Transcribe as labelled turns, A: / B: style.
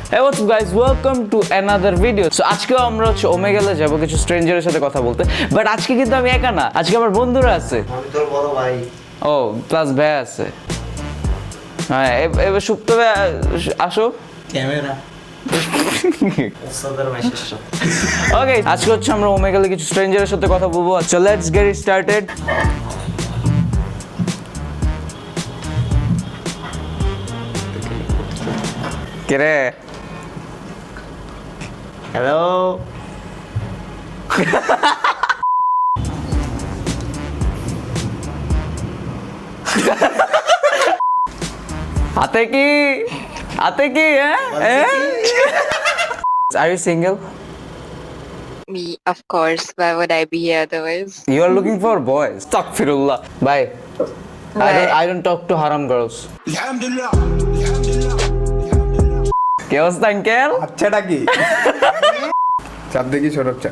A: Hey, what's up guys? Welcome to another video. So আজকেও আমরা হচ্ছে ওমেগালে যাব কিছু স্ট্রেঞ্জারের সাথে কথা বলতে, বাট আজকে কিন্তু আমি একা না, আজকে আমার বন্ধুরা আছে।
B: আমি তোর বড় ভাই।
A: ও প্লাস ভাই আছে। হ্যাঁ এবার সুপ্ত ভাই আসো।
B: ক্যামেরা ওস্তাদের মেসেজ।
A: ওকে, আজকে হচ্ছে আমরা ওমেগালে কিছু স্ট্রেঞ্জারের সাথে কথা বলবো। So let's get it started. কে রে?
B: হ্যালো।
A: হাতে কি হ্যাঁ? Are you single?
C: Me, of course. Why would I be here otherwise?
A: You are looking for boys. Astaghfirullah. Bye. I don't talk to haram girls. কে অবস্থা uncle?
D: আচ্ছাটা কি? চাপ দেখি ছোট চাপ।